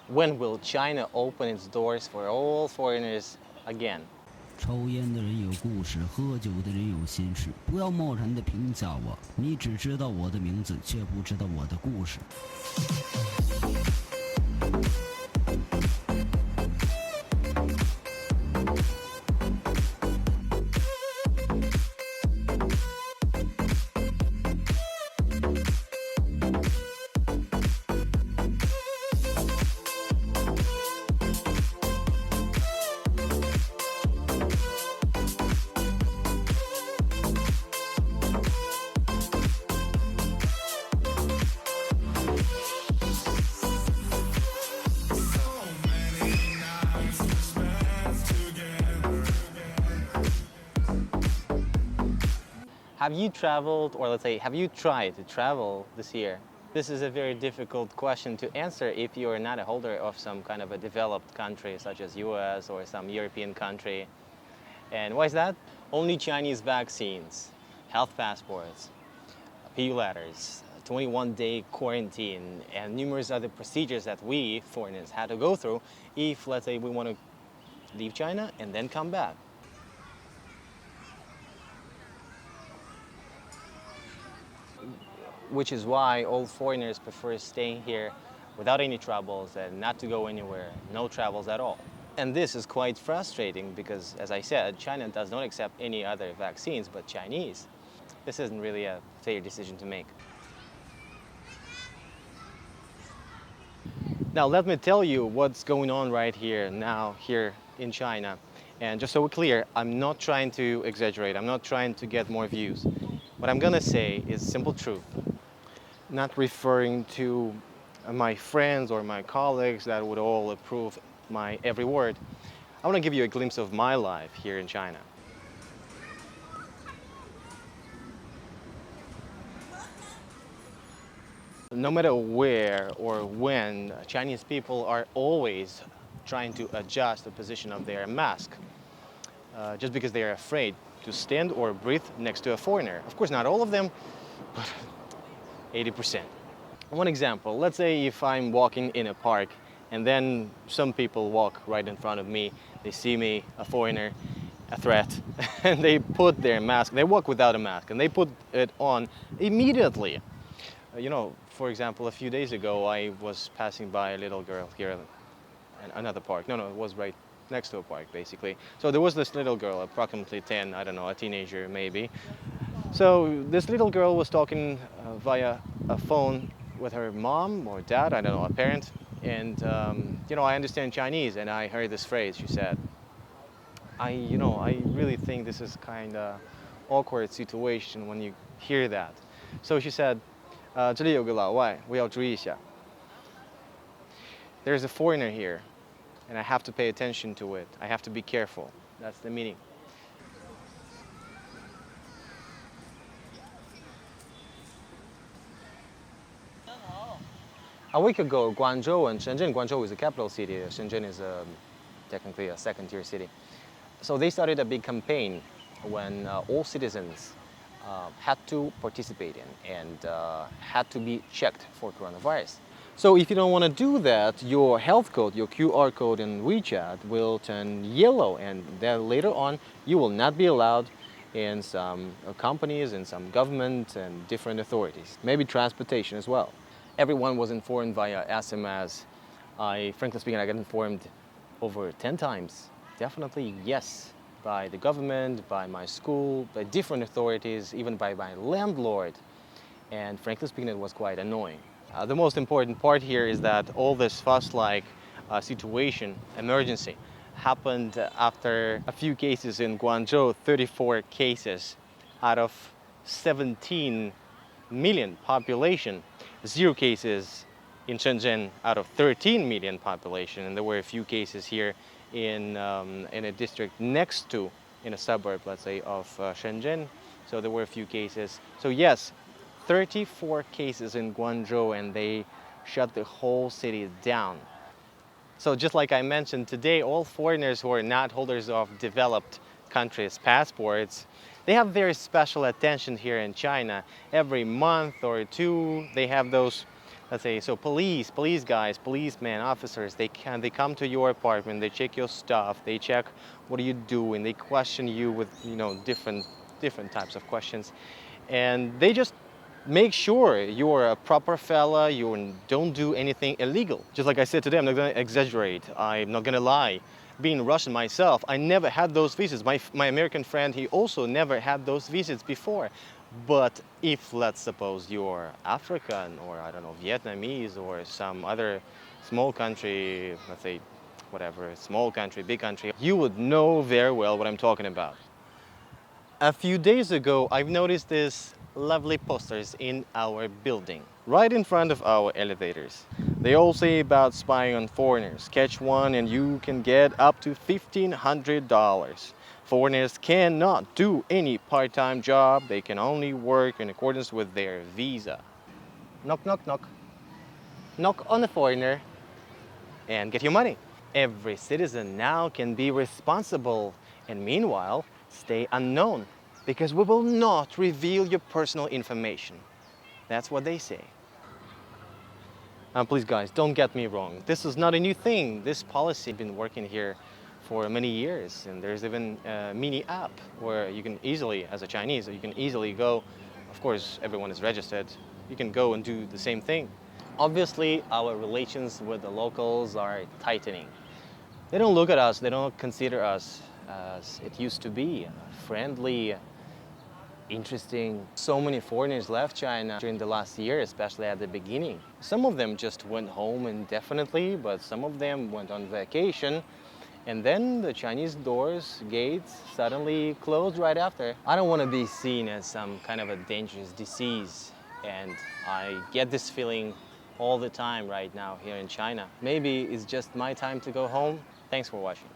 When will China open its doors for all foreigners again? 抽烟的人有故事，喝酒的人有心事。不要贸然的评价我，你只知道我的名字，却不知道我的故事。Have you traveled, or let's say, have you tried to travel this year? This is a very difficult question to answer if you are not a holder of some kind of a developed country such as US or some European country. And why is that? Only Chinese vaccines, health passports, PU letters, 21-day quarantine, and numerous other procedures that we foreigners had to go through if, let's say, we want to leave China and then come back. Which is why all foreigners prefer staying here without any troubles and not to go anywhere, no travels at all. And this is quite frustrating because, as I said, China does not accept any other vaccines but Chinese. This isn't really a fair decision to make. Now let me tell you what's going on right here now here in China. And just so we're clear, I'm not trying to exaggerate. I'm not trying to get more views. What I'm gonna say is simple truth. Not referring to my friends or my colleagues that would all approve my every word. I want to give you a glimpse of my life here in China. No matter where or when, Chinese people are always trying to adjust the position of their mask just because they are afraid to stand or breathe next to a foreigner. Of course, not all of them, but 80%. One example, let's say if I'm walking in a park and then some people walk right in front of me, they see me, a foreigner, a threat, and they put their mask, they walk without a mask, and they put it on immediately. You know, for example, a few days ago, I was passing by a little girl here in another park. No, it was right next to a park, basically. So there was this little girl, approximately 10, I don't know, a teenager maybe. So this little girl was talking via a phone with her mom or dad, I don't know, a parent. And, I understand Chinese, and I heard this phrase. She said, I really think this is kind of awkward situation when you hear that. So she said, 这里有个老外，我要注意一下. There's a foreigner here, and I have to pay attention to it. I have to be careful. That's the meaning. A week ago, Guangzhou and Shenzhen, Guangzhou is the capital city, Shenzhen is technically a second-tier city. So they started a big campaign when all citizens had to participate in and had to be checked for coronavirus. So if you don't want to do that, your health code, your QR code in WeChat will turn yellow, and then later on you will not be allowed in some companies, in some government and different authorities, maybe transportation as well. Everyone was informed via SMS. Frankly speaking, I got informed over 10 times. Definitely yes, by the government, by my school, by different authorities, even by my landlord. And frankly speaking, it was quite annoying. The most important part here is that all this fuss-like situation, emergency, happened after a few cases in Guangzhou, 34 cases out of 17 million population, 0 cases in Shenzhen out of 13 million population, and there were a few cases here in a district next to, in a suburb, let's say, of Shenzhen. So there were a few cases. So yes, 34 cases in Guangzhou, and they shut the whole city down. So just like I mentioned today, all foreigners who are not holders of developed countries' passports, they have very special attention here in China. Every month or two, they have those let's say, so police guys, policemen, officers, they come to your apartment, they check your stuff, they check what are you doing, they question you with different types of questions, and they just make sure you're a proper fella, you don't do anything illegal. Just like I said today, I'm not gonna exaggerate, I'm not gonna lie. Being Russian myself, I never had those visas. My American friend, he also never had those visas before. But if, let's suppose, you're African or, I don't know, Vietnamese or some other small country, let's say, whatever, small country, big country, you would know very well what I'm talking about. A few days ago, I've noticed these lovely posters in our building, right in front of our elevators. They all say about spying on foreigners. Catch one and you can get up to $1,500. Foreigners cannot do any part-time job. They can only work in accordance with their visa. Knock, knock, knock. Knock on the foreigner and get your money. Every citizen now can be responsible and meanwhile stay unknown because we will not reveal your personal information. That's what they say. Please guys, don't get me wrong. This is not a new thing. This policy has been working here for many years, and there's even a mini app where you can easily, as a Chinese, you can easily go, of course everyone is registered, you can go and do the same thing. Obviously our relations with the locals are tightening. They don't look at us, they don't consider us as it used to be, friendly, interesting. So many foreigners left China during the last year, especially at the beginning. Some of them just went home indefinitely, but some of them went on vacation. And then the Chinese doors, gates, suddenly closed right after. I don't want to be seen as some kind of a dangerous disease. And I get this feeling all the time right now here in China. Maybe it's just my time to go home. Thanks for watching.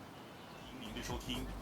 您的收听。